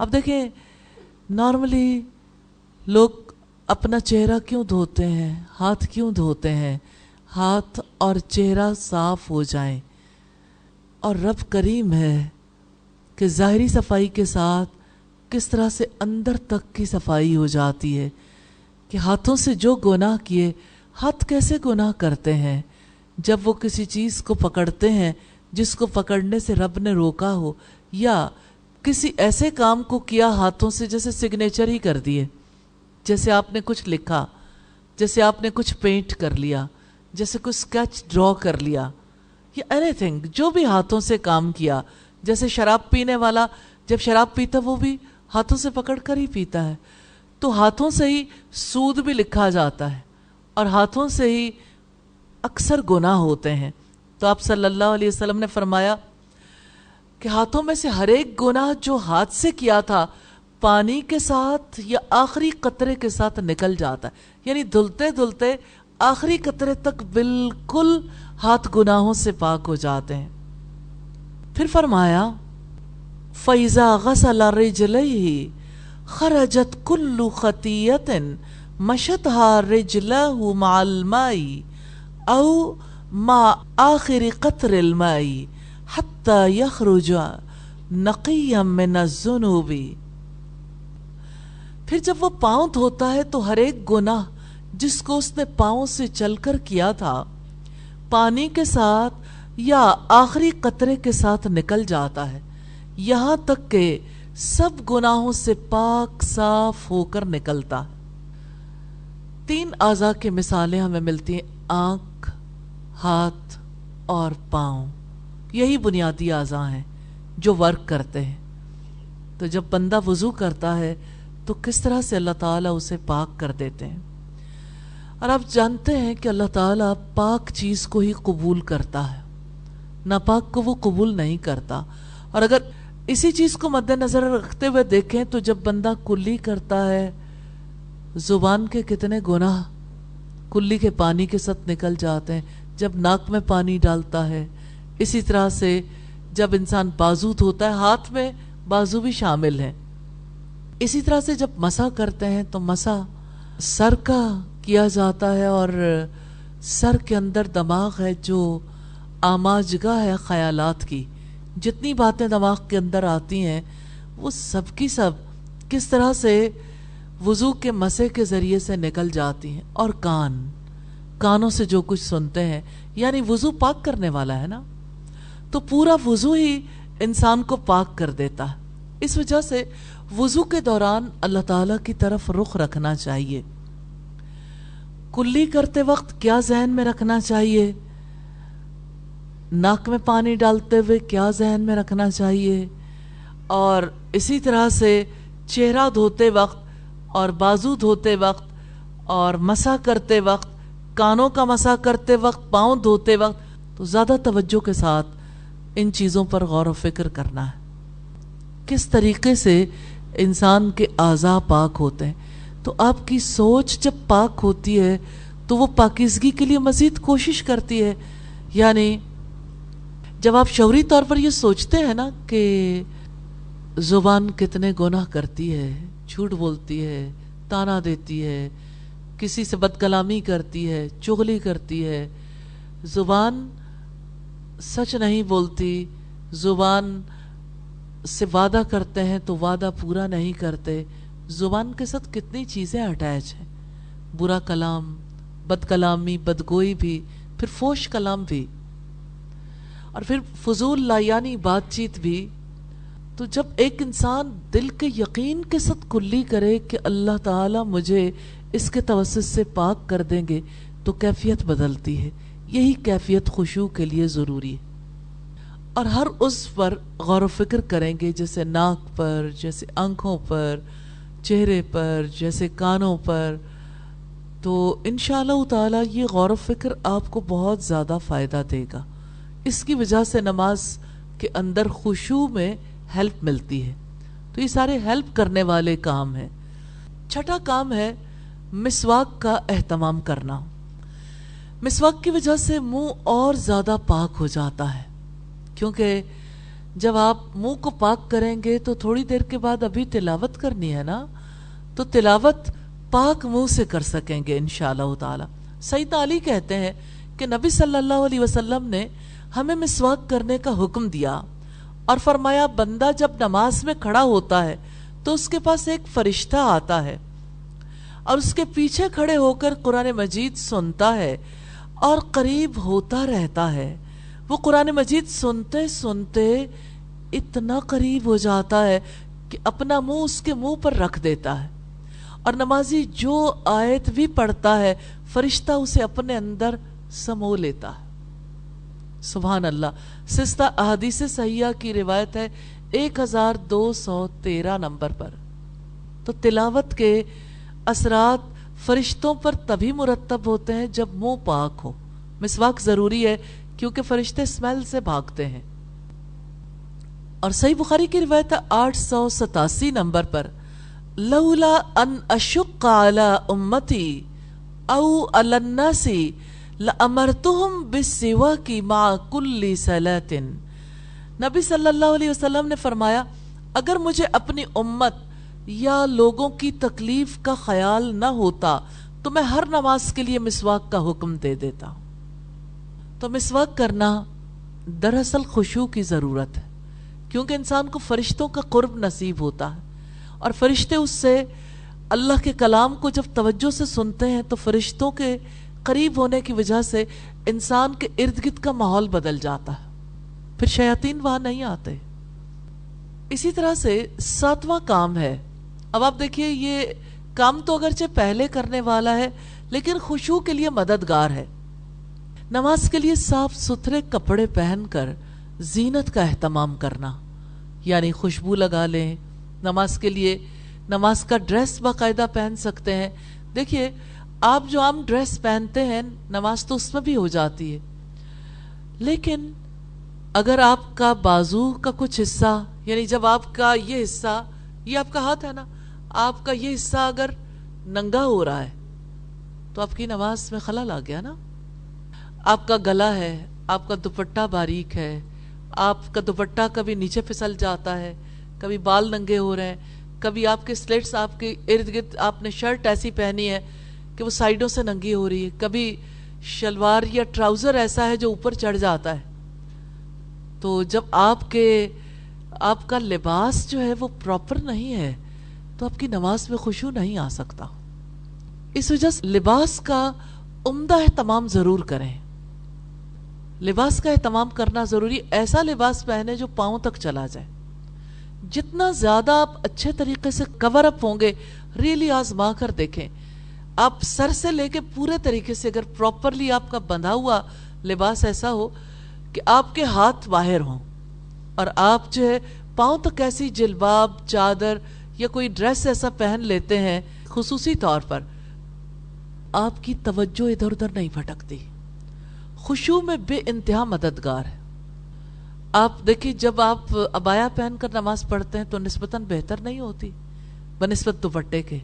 اب دیکھیں نارملی لوگ اپنا چہرہ کیوں دھوتے ہیں, ہاتھ کیوں دھوتے ہیں؟ ہاتھ اور چہرہ صاف ہو جائیں. اور رب کریم ہے کہ ظاہری صفائی کے ساتھ کس طرح سے اندر تک کی صفائی ہو جاتی ہے, کہ ہاتھوں سے جو گناہ کیے. ہاتھ کیسے گناہ کرتے ہیں؟ جب وہ کسی چیز کو پکڑتے ہیں جس کو پکڑنے سے رب نے روکا ہو, یا کسی ایسے کام کو کیا ہاتھوں سے جیسے سگنیچر ہی کر دیے, جیسے آپ نے کچھ لکھا, جیسے آپ نے کچھ پینٹ کر لیا, جیسے کچھ اسکیچ ڈرا کر لیا, یا اینی تھنگ جو بھی ہاتھوں سے کام کیا. جیسے شراب پینے والا جب شراب پیتا وہ بھی ہاتھوں سے پکڑ کر ہی پیتا ہے, تو ہاتھوں سے ہی سود بھی لکھا جاتا ہے اور ہاتھوں سے ہی اکثر گناہ ہوتے ہیں. تو آپ صلی اللہ علیہ وسلم نے فرمایا کہ ہاتھوں میں سے ہر ایک گناہ جو ہاتھ سے کیا تھا پانی کے ساتھ یا آخری قطرے کے ساتھ نکل جاتا ہے, یعنی دھلتے دھلتے آخری قطرے تک بالکل ہاتھ گناہوں سے پاک ہو جاتے ہیں. پھر فرمایا فَإِذَا غَسَلَ رِجْلَيْهِ خَرَجَتْ كُلُّ خَطِيَّةٍ مَشَتْهَا رِجْلَهُ مَعَ الْمَاءِ أَوْ مَعَ آخِرِ قَطْرِ الْمَاءِ حَتَّى يَخْرُجَ نَقِيًّا مِنَ الذُّنُوبِ. پھر جب وہ پاؤں دھوتا ہے تو ہر ایک گناہ جس کو اس نے پاؤں سے چل کر کیا تھا پانی کے ساتھ یا آخری قطرے کے ساتھ نکل جاتا ہے, یہاں تک کہ سب گناہوں سے پاک صاف ہو کر نکلتا. 3 اعضاء کی مثالیں ہمیں ملتی ہیں, آنکھ, ہاتھ اور پاؤں. یہی بنیادی اعضاء ہیں جو ورک کرتے ہیں. تو جب بندہ وضو کرتا ہے تو کس طرح سے اللہ تعالیٰ اسے پاک کر دیتے ہیں. اور آپ جانتے ہیں کہ اللہ تعالیٰ پاک چیز کو ہی قبول کرتا ہے, ناپاک کو وہ قبول نہیں کرتا. اور اگر اسی چیز کو مد نظر رکھتے ہوئے دیکھیں تو جب بندہ کلی کرتا ہے, زبان کے کتنے گناہ کلی کے پانی کے ساتھ نکل جاتے ہیں. جب ناک میں پانی ڈالتا ہے, اسی طرح سے جب انسان بازو دھوتا ہے, ہاتھ میں بازو بھی شامل ہیں. اسی طرح سے جب مسح کرتے ہیں تو مسح سر کا کیا جاتا ہے, اور سر کے اندر دماغ ہے جو آماجگاہ ہے خیالات کی. جتنی باتیں دماغ کے اندر آتی ہیں وہ سب کی سب کس طرح سے وضو کے مسح کے ذریعے سے نکل جاتی ہیں. اور کانوں سے جو کچھ سنتے ہیں, یعنی وضو پاک کرنے والا ہے نا, تو پورا وضو ہی انسان کو پاک کر دیتا ہے. اس وجہ سے وضو کے دوران اللہ تعالیٰ کی طرف رخ رکھنا چاہیے. کلی کرتے وقت کیا ذہن میں رکھنا چاہیے, ناک میں پانی ڈالتے ہوئے کیا ذہن میں رکھنا چاہیے, اور اسی طرح سے چہرہ دھوتے وقت اور بازو دھوتے وقت اور مسح کرتے وقت, کانوں کا مسح کرتے وقت, پاؤں دھوتے وقت, تو زیادہ توجہ کے ساتھ ان چیزوں پر غور و فکر کرنا ہے. کس طریقے سے انسان کے اعضاء پاک ہوتے ہیں. تو آپ کی سوچ جب پاک ہوتی ہے تو وہ پاکیزگی کے لیے مزید کوشش کرتی ہے. یعنی جب آپ شعوری طور پر یہ سوچتے ہیں نا کہ زبان کتنے گناہ کرتی ہے, جھوٹ بولتی ہے, تانا دیتی ہے, کسی سے بد کلامی کرتی ہے, چغلی کرتی ہے, زبان سچ نہیں بولتی, زبان سے وعدہ کرتے ہیں تو وعدہ پورا نہیں کرتے, زبان کے ساتھ کتنی چیزیں اٹیچ ہیں, برا کلام, بد کلامی, بدگوئی بھی, پھر فوش کلام بھی, اور پھر فضول لایانی بات چیت بھی. تو جب ایک انسان دل کے یقین کے ساتھ کلی کرے کہ اللہ تعالیٰ مجھے اس کے توسط سے پاک کر دیں گے تو کیفیت بدلتی ہے. یہی کیفیت خشوع کے لیے ضروری ہے. اور ہر اس پر غور و فکر کریں گے, جیسے ناک پر, جیسے آنکھوں پر, چہرے پر, جیسے کانوں پر, تو انشاءاللہ تعالیٰ یہ غور و فکر آپ کو بہت زیادہ فائدہ دے گا. اس کی وجہ سے نماز کے اندر خشوع میں ہیلپ ملتی ہے. تو یہ سارے ہیلپ کرنے والے کام ہیں. چھٹا کام ہے مسواک کا اہتمام کرنا. مسواک کی وجہ سے منہ اور زیادہ پاک ہو جاتا ہے, کیونکہ جب آپ منہ کو پاک کریں گے تو تھوڑی دیر کے بعد ابھی تلاوت کرنی ہے نا، تو تلاوت پاک منہ سے کر سکیں گے انشاءاللہ تعالی۔ سیدنا علی کہتے ہیں کہ نبی صلی اللہ علیہ وسلم نے ہمیں مسواک کرنے کا حکم دیا اور فرمایا بندہ جب نماز میں کھڑا ہوتا ہے تو اس کے پاس ایک فرشتہ آتا ہے اور اس کے پیچھے کھڑے ہو کر قرآن مجید سنتا ہے اور قریب ہوتا رہتا ہے۔ وہ قرآن مجید سنتے سنتے اتنا قریب ہو جاتا ہے کہ اپنا منہ اس کے منہ پر رکھ دیتا ہے، اور نمازی جو آیت بھی پڑھتا ہے فرشتہ اسے اپنے اندر سمو لیتا ہے۔ سبحان اللہ۔ سلسلہ احادیث صحیحہ کی روایت ہے 1213 نمبر پر۔ تو تلاوت کے اثرات فرشتوں پر تبھی مرتب ہوتے ہیں جب منہ پاک ہو۔ مسواک ضروری ہے کیونکہ فرشتے اسمیل سے بھاگتے ہیں۔ اور صحیح بخاری کی روایت ہے 887 نمبر پر، لولا ان اشق علی امتی او علی الناس لامرتهم بالسواک مع کل صلاۃ۔ نبی صلی اللہ علیہ وسلم نے فرمایا اگر مجھے اپنی امت یا لوگوں کی تکلیف کا خیال نہ ہوتا تو میں ہر نماز کے لیے مسواک کا حکم دے دیتا۔ تو مسواک کرنا دراصل خشوع کی ضرورت ہے، کیونکہ انسان کو فرشتوں کا قرب نصیب ہوتا ہے، اور فرشتے اس سے اللہ کے کلام کو جب توجہ سے سنتے ہیں تو فرشتوں کے قریب ہونے کی وجہ سے انسان کے ارد گرد کا ماحول بدل جاتا ہے، پھر شیاطین وہاں نہیں آتے۔ اسی طرح سے 7واں کام ہے، اب آپ دیکھیے یہ کام تو اگرچہ پہلے کرنے والا ہے لیکن خشوع کے لیے مددگار ہے۔ نماز کے لیے صاف ستھرے کپڑے پہن کر زینت کا اہتمام کرنا، یعنی خوشبو لگا لیں، نماز کے لیے نماز کا ڈریس باقاعدہ پہن سکتے ہیں۔ دیکھیے آپ جو عام ڈریس پہنتے ہیں نماز تو اس میں بھی ہو جاتی ہے، لیکن اگر آپ کا بازو کا کچھ حصہ، یعنی جب آپ کا یہ حصہ، یہ آپ کا ہاتھ ہے نا، آپ کا یہ حصہ اگر ننگا ہو رہا ہے تو آپ کی نماز میں خلل آ گیا نا۔ آپ کا گلا ہے، آپ کا دوپٹہ باریک ہے، آپ کا دوپٹہ کبھی نیچے پھسل جاتا ہے، کبھی بال ننگے ہو رہے ہیں، کبھی آپ کے سلیٹس آپ کے ارد گرد آپ نے شرٹ ایسی پہنی ہے کہ وہ سائیڈوں سے ننگی ہو رہی ہے، کبھی شلوار یا ٹراؤزر ایسا ہے جو اوپر چڑھ جاتا ہے، تو جب آپ کا لباس جو ہے وہ پراپر نہیں ہے تو آپ کی نماز میں خشوع نہیں آ سکتا۔ اس وجہ سے لباس کا عمدہ اہتمام ضرور کریں۔ لباس کا اہتمام کرنا ضروری، ایسا لباس پہنے جو پاؤں تک چلا جائے۔ جتنا زیادہ آپ اچھے طریقے سے کور اپ ہوں گے، ریلی آزما کر دیکھیں، آپ سر سے لے کے پورے طریقے سے اگر پراپرلی آپ کا بندھا ہوا لباس ایسا ہو کہ آپ کے ہاتھ باہر ہوں اور آپ جو ہے پاؤں تک ایسی جلباب، چادر یا کوئی ڈریس ایسا پہن لیتے ہیں، خصوصی طور پر آپ کی توجہ ادھر ادھر نہیں بھٹکتی، خشوع میں بے انتہا مددگار ہے۔ آپ دیکھیں جب آپ عبایا پہن کر نماز پڑھتے ہیں تو نسبتاً بہتر نہیں ہوتی بنسبت دوپٹے کے۔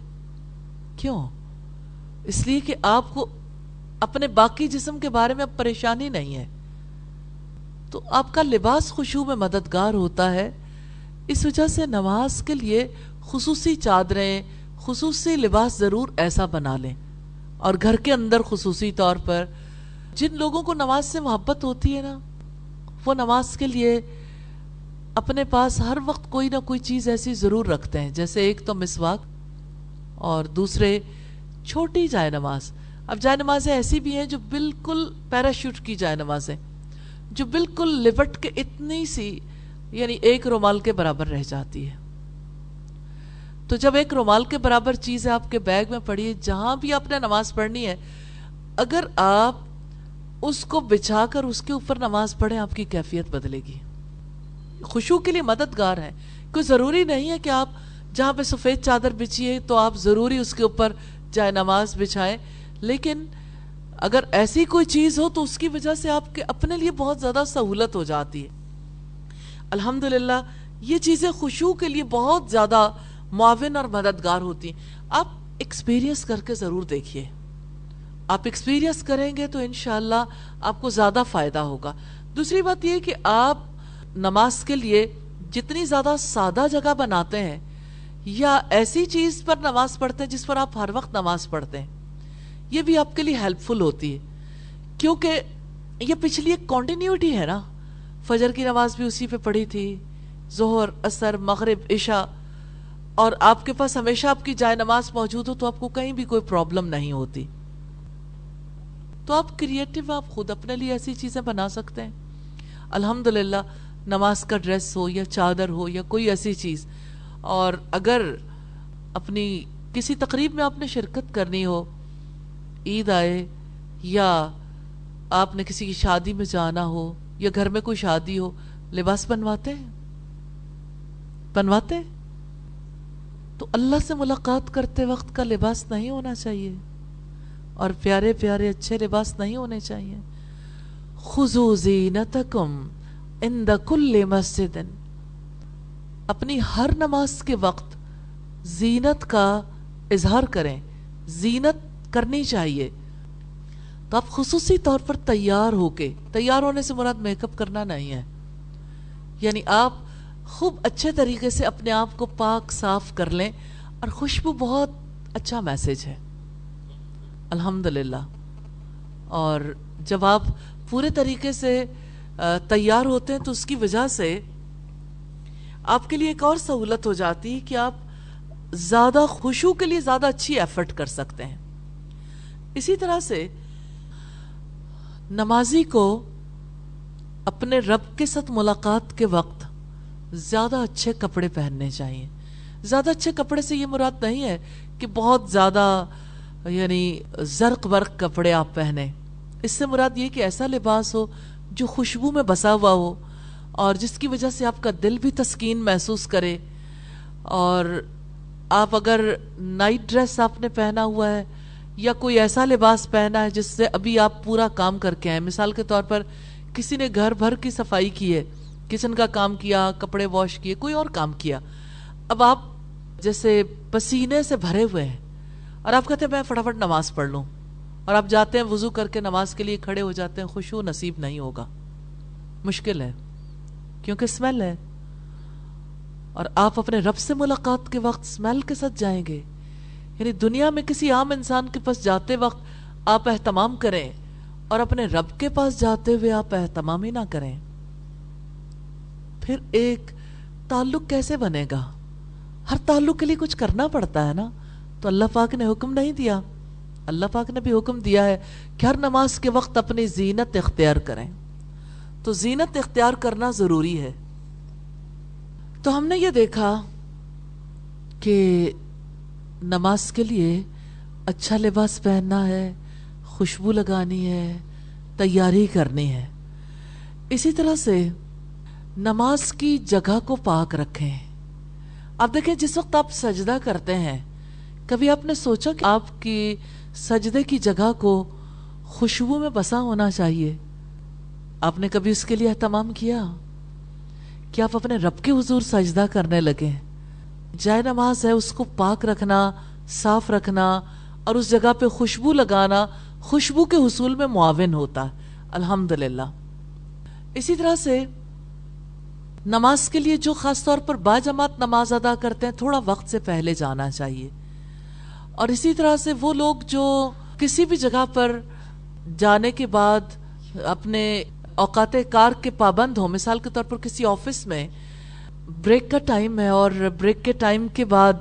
کیوں؟ اس لیے کہ آپ کو اپنے باقی جسم کے بارے میں اب پریشانی نہیں ہے، تو آپ کا لباس خشوع میں مددگار ہوتا ہے۔ اس وجہ سے نماز کے لیے خصوصی چادریں، خصوصی لباس ضرور ایسا بنا لیں، اور گھر کے اندر خصوصی طور پر جن لوگوں کو نماز سے محبت ہوتی ہے نا، وہ نماز کے لیے اپنے پاس ہر وقت کوئی نہ کوئی چیز ایسی ضرور رکھتے ہیں، جیسے ایک تو مسواک اور دوسرے چھوٹی جائے نماز۔ اب جائے نمازیں ایسی بھی ہیں جو بالکل پیراشوٹ کی جائے نمازیں، جو بالکل لپٹ کے اتنی سی، یعنی ایک رومال کے برابر رہ جاتی ہے۔ تو جب ایک رومال کے برابر چیز ہے آپ کے بیگ میں پڑی ہے، جہاں بھی آپ نے نماز پڑھنی ہے، اگر آپ اس کو بچھا کر اس کے اوپر نماز پڑھیں آپ کی کیفیت بدلے گی۔ خشوع کے لیے مددگار ہے، کوئی ضروری نہیں ہے کہ آپ جہاں پہ سفید چادر بچھی ہے تو آپ ضروری اس کے اوپر جائے نماز بچھائیں، لیکن اگر ایسی کوئی چیز ہو تو اس کی وجہ سے آپ کے اپنے لیے بہت زیادہ سہولت ہو جاتی ہے۔ الحمدللہ یہ چیزیں خشوع کے لیے بہت زیادہ معاون اور مددگار ہوتی ہیں۔ آپ ایکسپیرینس کر کے ضرور دیکھیے، آپ ایکسپیرینس کریں گے تو انشاءاللہ آپ کو زیادہ فائدہ ہوگا۔ دوسری بات یہ کہ آپ نماز کے لیے جتنی زیادہ سادہ جگہ بناتے ہیں یا ایسی چیز پر نماز پڑھتے ہیں جس پر آپ ہر وقت نماز پڑھتے ہیں، یہ بھی آپ کے لیے ہیلپ فل ہوتی ہے، کیونکہ یہ پچھلی ایک کنٹینیوٹی ہے نا. فجر کی نماز بھی اسی پہ پڑھی تھی، ظہر، عصر، مغرب، عشاء، اور آپ کے پاس ہمیشہ آپ کی جائے نماز موجود ہو تو آپ کو کہیں بھی کوئی پرابلم نہیں ہوتی. تو آپ کریٹو، آپ خود اپنے لیے ایسی چیزیں بنا سکتے ہیں. الحمدللہ نماز کا ڈریس ہو یا چادر ہو یا کوئی ایسی چیز، اور اگر اپنی کسی تقریب میں آپ نے شرکت کرنی ہو، عید آئے یا آپ نے کسی کی شادی میں جانا ہو یا گھر میں کوئی شادی ہو، لباس بنواتے ہیں؟ تو اللہ سے ملاقات کرتے وقت کا لباس نہیں ہونا چاہیے، اور پیارے پیارے اچھے لباس نہیں ہونے چاہیے. خذوا زینتکم عند کل مسجد، اپنی ہر نماز کے وقت زینت کا اظہار کریں، زینت کرنی چاہیے. تو آپ خصوصی طور پر تیار ہو کے، تیار ہونے سے مراد میک اپ کرنا نہیں ہے، یعنی آپ خوب اچھے طریقے سے اپنے آپ کو پاک صاف کر لیں. اور خوشبو بہت اچھا میسج ہے الحمدللہ. اور جب آپ پورے طریقے سے تیار ہوتے ہیں تو اس کی وجہ سے آپ کے لیے ایک اور سہولت ہو جاتی ہے کہ آپ زیادہ خشوع کے لیے زیادہ اچھی ایفرٹ کر سکتے ہیں. اسی طرح سے نمازی کو اپنے رب کے ساتھ ملاقات کے وقت زیادہ اچھے کپڑے پہننے چاہیے. زیادہ اچھے کپڑے سے یہ مراد نہیں ہے کہ بہت زیادہ یعنی زرق برق کپڑے آپ پہنیں. اس سے مراد یہ کہ ایسا لباس ہو جو خوشبو میں بسا ہوا ہو اور جس کی وجہ سے آپ کا دل بھی تسکین محسوس کرے. اور آپ اگر نائٹ ڈریس آپ نے پہنا ہوا ہے یا کوئی ایسا لباس پہنا ہے جس سے ابھی آپ پورا کام کر کے آئیں، مثال کے طور پر کسی نے گھر بھر کی صفائی کی ہے، کچن کا کام کیا، کپڑے واش کیے، کوئی اور کام کیا، اب آپ جیسے پسینے سے بھرے ہوئے ہیں اور آپ کہتے ہیں میں فٹافٹ نماز پڑھ لوں، اور آپ جاتے ہیں وضو کر کے نماز کے لیے کھڑے ہو جاتے ہیں، خشوع نصیب نہیں ہوگا، مشکل ہے کیونکہ اسمیل ہے. اور آپ اپنے رب سے ملاقات کے وقت اسمیل کے ساتھ جائیں گے. یعنی دنیا میں کسی عام انسان کے پاس جاتے وقت آپ اہتمام کریں اور اپنے رب کے پاس جاتے ہوئے آپ اہتمام ہی نہ کریں، پھر ایک تعلق کیسے بنے گا؟ ہر تعلق کے لیے کچھ کرنا پڑتا ہے نا. تو اللہ پاک نے حکم نہیں دیا؟ اللہ پاک نے بھی حکم دیا ہے کہ ہر نماز کے وقت اپنی زینت اختیار کریں. تو زینت اختیار کرنا ضروری ہے. تو ہم نے یہ دیکھا کہ نماز کے لیے اچھا لباس پہننا ہے، خوشبو لگانی ہے، تیاری کرنی ہے. اسی طرح سے نماز کی جگہ کو پاک رکھیں. آپ دیکھیں جس وقت آپ سجدہ کرتے ہیں، کبھی آپ نے سوچا کہ آپ کی سجدے کی جگہ کو خوشبو میں بسا ہونا چاہیے؟ آپ نے کبھی اس کے لیے اہتمام کیا کہ آپ اپنے رب کے حضور سجدہ کرنے لگے؟ جائے نماز ہے اس کو پاک رکھنا، صاف رکھنا اور اس جگہ پہ خوشبو لگانا خوشبو کے حصول میں معاون ہوتا ہے الحمدللہ. اسی طرح سے نماز کے لیے جو خاص طور پر باجماعت نماز ادا کرتے ہیں تھوڑا وقت سے پہلے جانا چاہیے. اور اسی طرح سے وہ لوگ جو کسی بھی جگہ پر جانے کے بعد اپنے اوقات کار کے پابند ہوں، مثال کے طور پر کسی آفس میں بریک کا ٹائم ہے اور بریک کے ٹائم کے بعد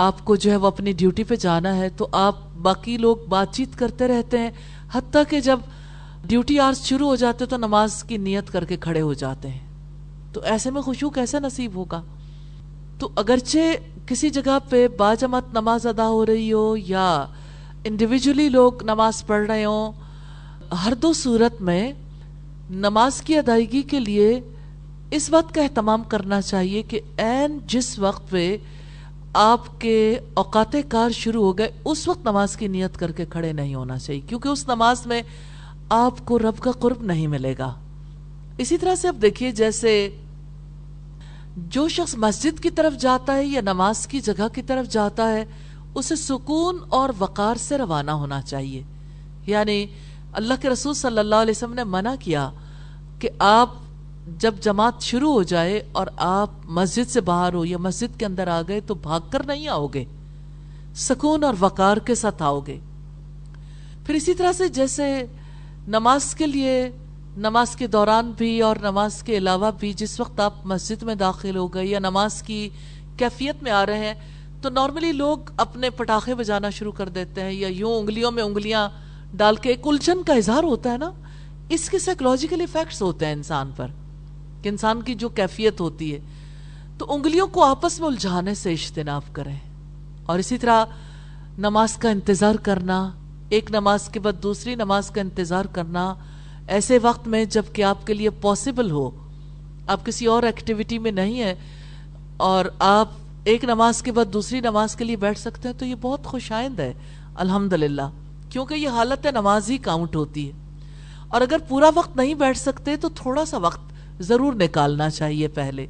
آپ کو جو ہے وہ اپنی ڈیوٹی پہ جانا ہے، تو آپ باقی لوگ بات چیت کرتے رہتے ہیں، حتیٰ کہ جب ڈیوٹی آورز شروع ہو جاتے تو نماز کی نیت کر کے کھڑے ہو جاتے ہیں. تو ایسے میں خشوع کیسے نصیب ہوگا؟ تو اگرچہ کسی جگہ پہ باجماعت نماز ادا ہو رہی ہو یا انڈیویجولی لوگ نماز پڑھ رہے ہوں، ہر دو صورت میں نماز کی ادائیگی کے لیے اس بات کا اہتمام کرنا چاہیے کہ عین جس وقت پہ آپ کے اوقات کار شروع ہو گئے اس وقت نماز کی نیت کر کے کھڑے نہیں ہونا چاہیے، کیونکہ اس نماز میں آپ کو رب کا قرب نہیں ملے گا. اسی طرح سے اب دیکھیے جیسے جو شخص مسجد کی طرف جاتا ہے یا نماز کی جگہ کی طرف جاتا ہے اسے سکون اور وقار سے روانہ ہونا چاہیے. یعنی اللہ کے رسول صلی اللہ علیہ وسلم نے منع کیا کہ آپ جب جماعت شروع ہو جائے اور آپ مسجد سے باہر ہو یا مسجد کے اندر آ گئے تو بھاگ کر نہیں آؤ گے، سکون اور وقار کے ساتھ آؤ گے۔ پھر اسی طرح سے جیسے نماز کے لیے، نماز کے دوران بھی اور نماز کے علاوہ بھی جس وقت آپ مسجد میں داخل ہو گئے یا نماز کی کیفیت میں آ رہے ہیں تو نارملی لوگ اپنے پٹاخے بجانا شروع کر دیتے ہیں یا یوں انگلیوں میں انگلیاں ڈال کے ایک الجھن کا اظہار ہوتا ہے نا، اس کے سائیکولوجیکل ایفیکٹس ہوتے ہیں انسان پر، کہ انسان کی جو کیفیت ہوتی ہے، تو انگلیوں کو آپس میں الجھانے سے اجتناب کریں۔ اور اسی طرح نماز کا انتظار کرنا، ایک نماز کے بعد دوسری نماز کا انتظار کرنا ایسے وقت میں جب کہ آپ کے لیے پاسبل ہو، آپ کسی اور ایکٹیویٹی میں نہیں ہے اور آپ ایک نماز کے بعد دوسری نماز کے لیے بیٹھ سکتے ہیں، تو یہ بہت خوش آئند ہے الحمدللہ، کیونکہ یہ حالت نماز ہی کاؤنٹ ہوتی ہے۔ اور اگر پورا وقت نہیں بیٹھ سکتے تو تھوڑا سا وقت ضرور نکالنا چاہیے پہلے۔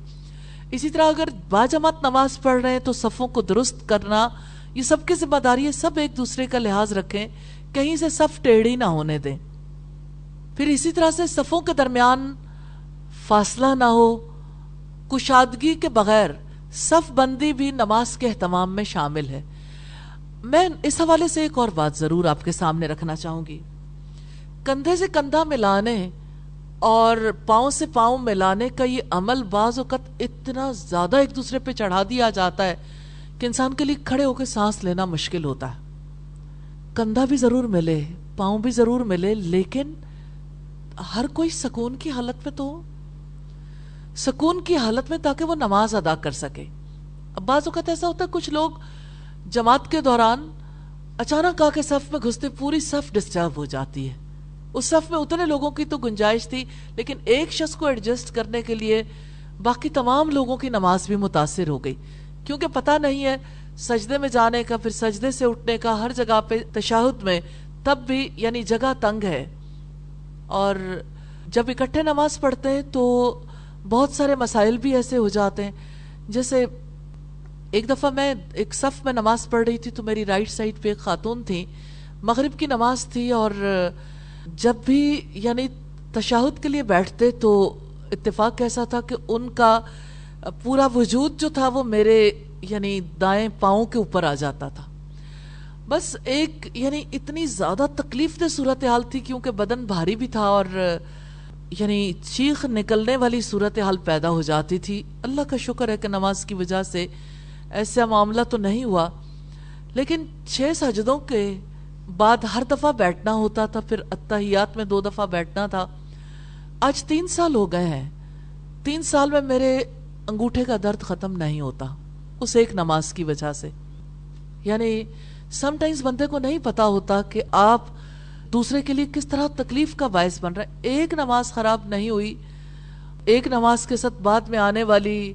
اسی طرح اگر باجماعت نماز پڑھ رہے ہیں تو صفوں کو درست کرنا یہ سب کی ذمہ داری ہے، سب ایک دوسرے کا لحاظ رکھیں، کہیں سے صف ٹیڑھی نہ ہونے دیں۔ پھر اسی طرح سے صفوں کے درمیان فاصلہ نہ ہو، کشادگی کے بغیر صف بندی بھی نماز کے اہتمام میں شامل ہے۔ میں اس حوالے سے ایک اور بات ضرور آپ کے سامنے رکھنا چاہوں گی، کندھے سے کندھا ملانے اور پاؤں سے پاؤں ملانے کا یہ عمل بعض اوقات اتنا زیادہ ایک دوسرے پہ چڑھا دیا جاتا ہے کہ انسان کے لیے کھڑے ہو کے سانس لینا مشکل ہوتا ہے۔ کندھا بھی ضرور ملے، پاؤں بھی ضرور ملے، لیکن ہر کوئی سکون کی حالت میں تو ہو، سکون کی حالت میں، تاکہ وہ نماز ادا کر سکے۔ اب بعض اوقات ایسا ہوتا ہے کچھ لوگ جماعت کے دوران اچانک آ کے صف میں گھستے، پوری صف ڈسٹرب ہو جاتی ہے۔ اس صف میں اتنے لوگوں کی تو گنجائش تھی، لیکن ایک شخص کو ایڈجسٹ کرنے کے لیے باقی تمام لوگوں کی نماز بھی متاثر ہو گئی، کیونکہ پتہ نہیں ہے سجدے میں جانے کا، پھر سجدے سے اٹھنے کا، ہر جگہ پہ تشہد میں، تب بھی یعنی جگہ تنگ ہے۔ اور جب اکٹھے نماز پڑھتے ہیں تو بہت سارے مسائل بھی ایسے ہو جاتے ہیں، جیسے ایک دفعہ میں ایک صف میں نماز پڑھ رہی تھی تو میری رائٹ سائڈ پہ ایک خاتون تھی، مغرب کی نماز تھی، اور جب بھی یعنی تشہد کے لیے بیٹھتے تو اتفاق ایسا تھا کہ ان کا پورا وجود جو تھا وہ میرے یعنی دائیں پاؤں کے اوپر آ جاتا تھا۔ بس ایک یعنی اتنی زیادہ تکلیف دہ صورتحال تھی، کیونکہ بدن بھاری بھی تھا اور یعنی چیخ نکلنے والی صورتحال پیدا ہو جاتی تھی۔ اللہ کا شکر ہے کہ نماز کی وجہ سے ایسا معاملہ تو نہیں ہوا، لیکن 6 سجدوں کے بعد ہر دفعہ بیٹھنا ہوتا تھا، پھر اتحیات میں 2 دفعہ بیٹھنا تھا۔ آج 3 سال ہو گئے ہیں، 3 سال میں میرے انگوٹھے کا درد ختم نہیں ہوتا اس ایک نماز کی وجہ سے۔ یعنی سم ٹائمز بندے کو نہیں پتا ہوتا کہ آپ دوسرے کے لیے کس طرح تکلیف کا باعث بن رہا ہے۔ ایک نماز خراب نہیں ہوئی، ایک نماز کے ساتھ بعد میں آنے والی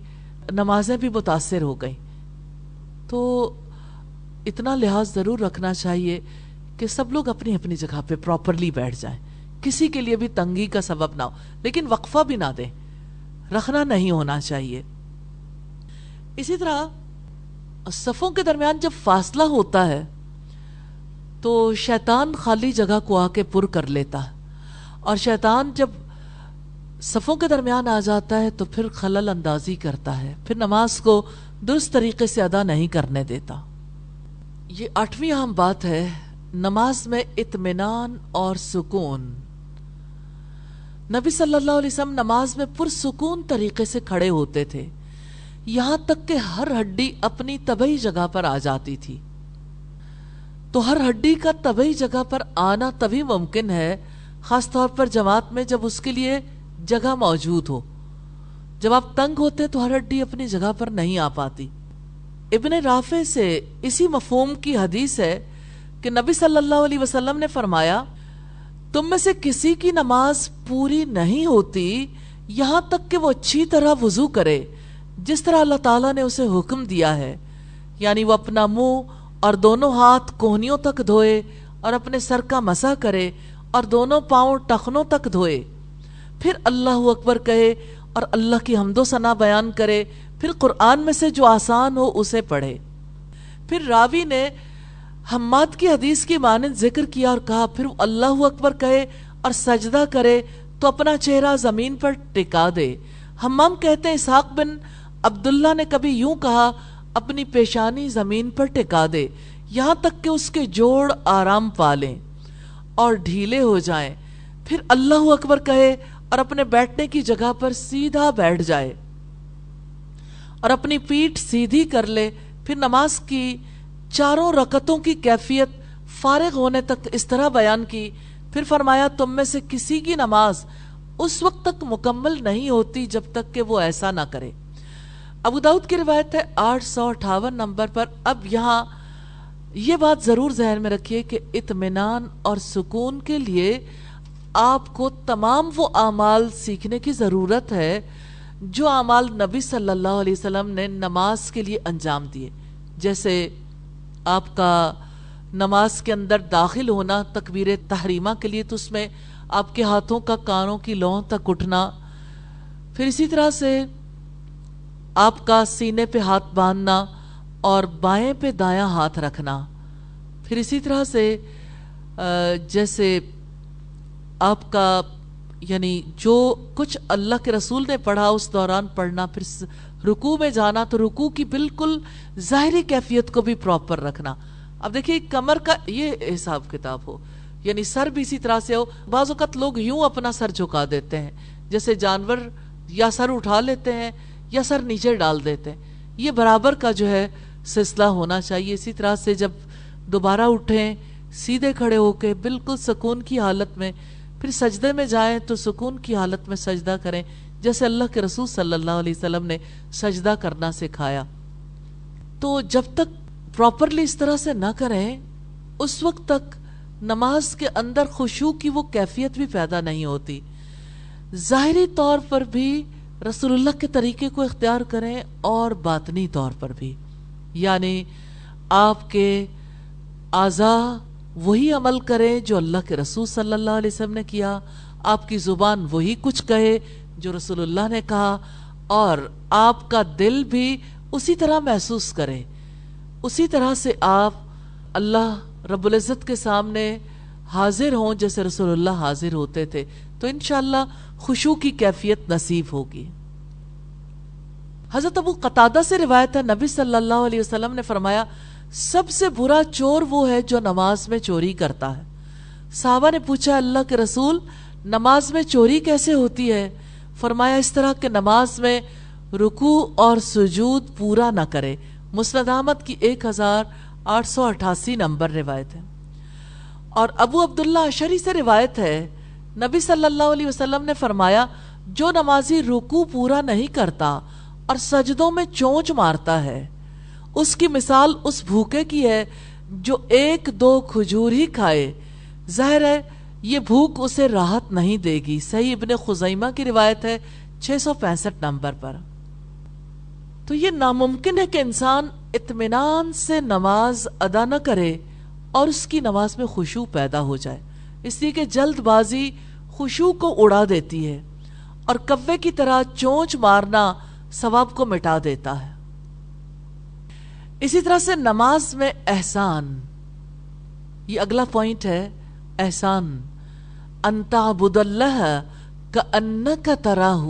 نمازیں بھی متاثر ہو گئیں۔ تو اتنا لحاظ ضرور رکھنا چاہیے کہ سب لوگ اپنی اپنی جگہ پہ پراپرلی بیٹھ جائیں، کسی کے لیے بھی تنگی کا سبب نہ ہو، لیکن وقفہ بھی نہ دیں، رکھنا نہیں ہونا چاہیے۔ اسی طرح صفوں کے درمیان جب فاصلہ ہوتا ہے تو شیطان خالی جگہ کو آ کے پر کر لیتا ہے، اور شیطان جب صفوں کے درمیان آ جاتا ہے تو پھر خلل اندازی کرتا ہے، پھر نماز کو درست طریقے سے ادا نہیں کرنے دیتا۔ یہ 8ویں اہم بات ہے، نماز میں اطمینان اور سکون۔ نبی صلی اللہ علیہ وسلم نماز میں پرسکون طریقے سے کھڑے ہوتے تھے، یہاں تک کہ ہر ہڈی اپنی طبعی جگہ پر آ جاتی تھی۔ تو ہر ہڈی کا طبعی جگہ پر آنا تبھی ممکن ہے، خاص طور پر جماعت میں جب اس کے لیے جگہ موجود ہو۔ جب آپ تنگ ہوتے تو ہر ہڈی اپنی جگہ پر نہیں آ پاتی۔ ابن رافع سے اسی مفہوم کی حدیث ہے کہ نبی صلی اللہ علیہ وسلم نے فرمایا، تم میں سے کسی کی نماز پوری نہیں ہوتی یہاں تک کہ وہ اچھی طرح وضو کرے، جس طرح اللہ تعالیٰ نے اسے حکم دیا ہے، یعنی وہ اپنا منہ اور دونوں ہاتھ کوہنیوں تک دھوئے اور اپنے سر کا مسح کرے اور دونوں پاؤں ٹخنوں تک دھوئے، پھر اللہ اکبر کہے اور اللہ کی حمد و ثنا بیان کرے، پھر قرآن میں سے جو آسان ہو اسے پڑھے۔ پھر راوی نے حماد کی حدیث کی مانند ذکر کیا اور کہا، پھر اللہ اکبر کہے اور سجدہ کرے تو اپنا چہرہ زمین پر ٹکا دے۔ ہمام کہتے ہیں اسحاق بن عبداللہ نے کبھی یوں کہا، اپنی پیشانی زمین پر ٹکا دے یہاں تک کہ اس کے جوڑ آرام پالیں اور ڈھیلے ہو جائیں، پھر اللہ اکبر کہے اور اپنے بیٹھنے کی جگہ پر سیدھا بیٹھ جائے اور اپنی پیٹھ سیدھی کر لے۔ پھر نماز کی 4 رکعتوں کی کیفیت فارغ ہونے تک اس طرح بیان کی۔ پھر فرمایا تم میں سے کسی کی نماز اس وقت تک مکمل نہیں ہوتی جب تک کہ وہ ایسا نہ کرے۔ ابو داؤد کی روایت ہے 858 نمبر پر۔ اب یہاں یہ بات ضرور ذہن میں رکھیے کہ اطمینان اور سکون کے لیے آپ کو تمام وہ اعمال سیکھنے کی ضرورت ہے جو اعمال نبی صلی اللہ علیہ وسلم نے نماز کے لیے انجام دیے، جیسے آپ کا نماز کے اندر داخل ہونا تکبیر تحریمہ کے لیے، تو اس میں آپ کے ہاتھوں کا کانوں کی لوہوں تک اٹھنا، پھر اسی طرح سے آپ کا سینے پہ ہاتھ باندھنا اور بائیں پہ دایاں ہاتھ رکھنا، پھر اسی طرح سے جیسے آپ کا یعنی جو کچھ اللہ کے رسول نے پڑھا اس دوران پڑھنا، پھر رکوع میں جانا تو رکوع کی بالکل ظاہری کیفیت کو بھی پراپر رکھنا۔ اب دیکھیے کمر کا یہ حساب کتاب ہو، یعنی سر بھی اسی طرح سے ہو۔ بعض اوقات لوگ یوں اپنا سر جھکا دیتے ہیں جیسے جانور، یا سر اٹھا لیتے ہیں یا سر نیچے ڈال دیتے ہیں، یہ برابر کا جو ہے سلسلہ ہونا چاہیے۔ اسی طرح سے جب دوبارہ اٹھیں سیدھے کھڑے ہو کے بالکل سکون کی حالت میں، پھر سجدے میں جائیں تو سکون کی حالت میں سجدہ کریں جیسے اللہ کے رسول صلی اللہ علیہ وسلم نے سجدہ کرنا سکھایا۔ تو جب تک پراپرلی اس طرح سے نہ کریں اس وقت تک نماز کے اندر خشوع کی وہ کیفیت بھی پیدا نہیں ہوتی۔ ظاہری طور پر بھی رسول اللہ کے طریقے کو اختیار کریں اور باطنی طور پر بھی، یعنی آپ کے اعضاء وہی عمل کریں جو اللہ کے رسول صلی اللہ علیہ وسلم نے کیا، آپ کی زبان وہی کچھ کہے جو رسول اللہ نے کہا، اور آپ کا دل بھی اسی طرح محسوس کرے، اسی طرح سے آپ اللہ رب العزت کے سامنے حاضر ہوں جیسے رسول اللہ حاضر ہوتے تھے، تو انشاءاللہ خشوع کی کیفیت نصیب ہوگی۔ حضرت ابو قتادہ سے روایت ہے، نبی صلی اللہ علیہ وسلم نے فرمایا سب سے برا چور وہ ہے جو نماز میں چوری کرتا ہے۔ صحابہ نے پوچھا اللہ کے رسول نماز میں چوری کیسے ہوتی ہے؟ فرمایا اس طرح کہ نماز میں رکوع اور سجود پورا نہ کرے۔ مسند احمد کی 1888 نمبر روایت ہے۔ اور ابو عبداللہ اشعری سے روایت ہے، نبی صلی اللہ علیہ وسلم نے فرمایا جو نمازی رکوع پورا نہیں کرتا اور سجدوں میں چونچ مارتا ہے اس کی مثال اس بھوکے کی ہے جو 1-2 کھجور ہی کھائے، ظاہر ہے یہ بھوک اسے راحت نہیں دے گی۔ صحیح ابن خزیمہ کی روایت ہے 665 نمبر پر۔ تو یہ ناممکن ہے کہ انسان اطمینان سے نماز ادا نہ کرے اور اس کی نماز میں خشوع پیدا ہو جائے، اس لیے کہ جلد بازی خشوع کو اڑا دیتی ہے اور کوے کی طرح چونچ مارنا ثواب کو مٹا دیتا ہے۔ اسی طرح سے نماز میں احسان، یہ اگلا پوائنٹ ہے، احسان، ان تعبد اللہ کأنک تراہ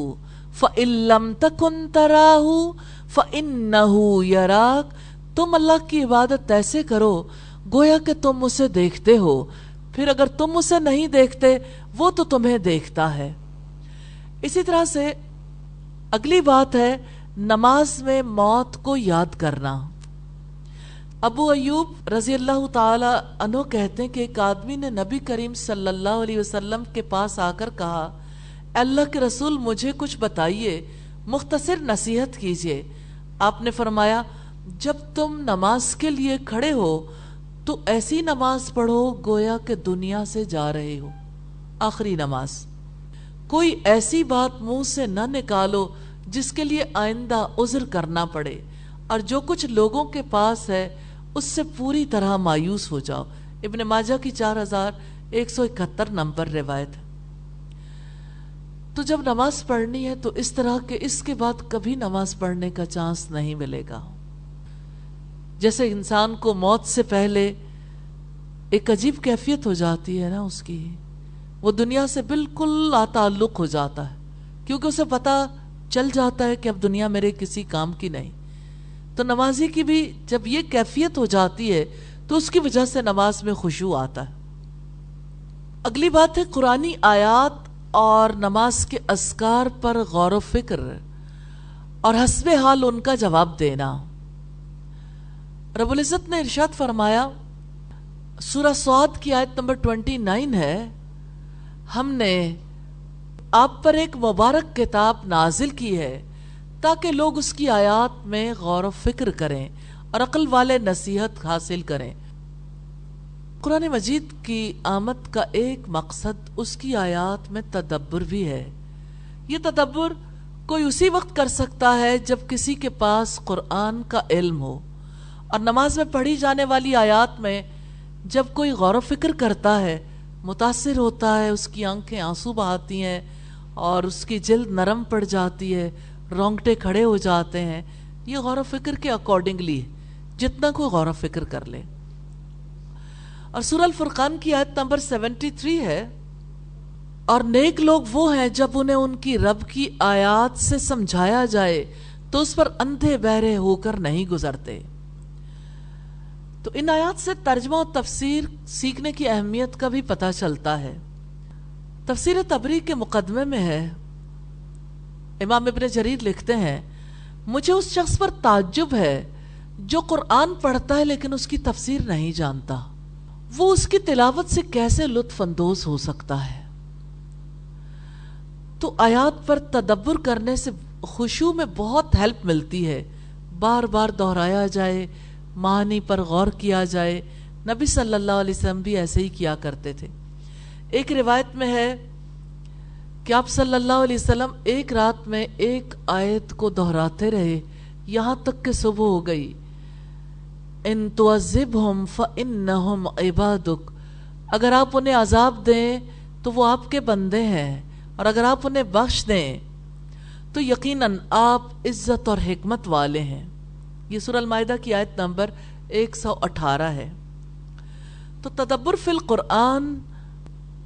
فإن لم تکن تراہ فإنہ یراک، تم اللہ کی عبادت ایسے کرو گویا کہ تم اسے دیکھتے ہو، پھر اگر تم اسے نہیں دیکھتے وہ تو تمہیں دیکھتا ہے۔ اسی طرح سے اگلی بات ہے نماز میں موت کو یاد کرنا۔ ابو ایوب رضی اللہ تعالی عنہ کہتے ہیں کہ ایک آدمی نے نبی کریم صلی اللہ علیہ وسلم کے پاس آ کر کہا اے اللہ کے رسول مجھے کچھ بتائیے، مختصر نصیحت کیجیے۔ آپ نے فرمایا جب تم نماز کے لیے کھڑے ہو تو ایسی نماز پڑھو گویا کہ دنیا سے جا رہے ہو، آخری نماز۔ کوئی ایسی بات منہ سے نہ نکالو جس کے لیے آئندہ عذر کرنا پڑے، اور جو کچھ لوگوں کے پاس ہے اس سے پوری طرح مایوس ہو جاؤ۔ ابن ماجہ کی 4171 نمبر روایت ہے۔ تو جب نماز پڑھنی ہے تو اس طرح کہ اس کے بعد کبھی نماز پڑھنے کا چانس نہیں ملے گا، جیسے انسان کو موت سے پہلے ایک عجیب کیفیت ہو جاتی ہے نا اس کی، وہ دنیا سے بالکل لا تعلق ہو جاتا ہے، کیونکہ اسے پتہ چل جاتا ہے کہ اب دنیا میرے کسی کام کی نہیں۔ تو نمازی کی بھی جب یہ کیفیت ہو جاتی ہے تو اس کی وجہ سے نماز میں خشوع آتا ہے۔ اگلی بات ہے قرآنی آیات اور نماز کے اذکار پر غور و فکر اور حسب حال ان کا جواب دینا۔ رب العزت نے ارشاد فرمایا، سورہ صاد کی آیت نمبر 29 ہے، ہم نے آپ پر ایک مبارک کتاب نازل کی ہے تاکہ لوگ اس کی آیات میں غور و فکر کریں اور عقل والے نصیحت حاصل کریں۔ قرآن مجید کی آمد کا ایک مقصد اس کی آیات میں تدبر بھی ہے۔ یہ تدبر کوئی اسی وقت کر سکتا ہے جب کسی کے پاس قرآن کا علم ہو، اور نماز میں پڑھی جانے والی آیات میں جب کوئی غور و فکر کرتا ہے، متاثر ہوتا ہے، اس کی آنکھیں آنسو بہاتی ہیں اور اس کی جلد نرم پڑ جاتی ہے، رونگٹے کھڑے ہو جاتے ہیں، یہ غور و فکر کے اکارڈنگلی جتنا کوئی غور و فکر کر لے۔ اور سورہ الفرقان کی آیت نمبر 73 ہے، اور نیک لوگ وہ ہیں جب انہیں ان کی رب کی آیات سے سمجھایا جائے تو اس پر اندھے بہرے ہو کر نہیں گزرتے۔ تو ان آیات سے ترجمہ و تفسیر سیکھنے کی اہمیت کا بھی پتہ چلتا ہے۔ تفسیر طبری کے مقدمے میں ہے، امام ابن جریر لکھتے ہیں، مجھے اس شخص پر تعجب ہے جو قرآن پڑھتا ہے لیکن اس کی تفسیر نہیں جانتا، وہ اس کی تلاوت سے کیسے لطف اندوز ہو سکتا ہے۔ تو آیات پر تدبر کرنے سے خشوع میں بہت ہیلپ ملتی ہے، بار بار دہرایا جائے، معنی پر غور کیا جائے۔ نبی صلی اللہ علیہ وسلم بھی ایسے ہی کیا کرتے تھے۔ ایک روایت میں ہے کہ آپ صلی اللہ علیہ وسلم ایک رات میں ایک آیت کو دہراتے رہے یہاں تک کہ صبح ہو گئی۔ ان تعذبہم فانہم عبادک، اگر آپ انہیں عذاب دیں تو وہ آپ کے بندے ہیں، اور اگر آپ انہیں بخش دیں تو یقیناً آپ عزت اور حکمت والے ہیں۔ یہ سورہ المائدہ کی آیت نمبر 118 ہے۔ تو تدبر فی القرآن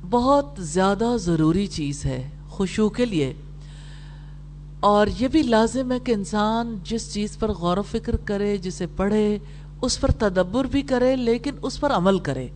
بہت زیادہ ضروری چیز ہے خشوع کے لیے، اور یہ بھی لازم ہے کہ انسان جس چیز پر غور و فکر کرے، جسے پڑھے، اس پر تدبر بھی کرے لیکن اس پر عمل کرے۔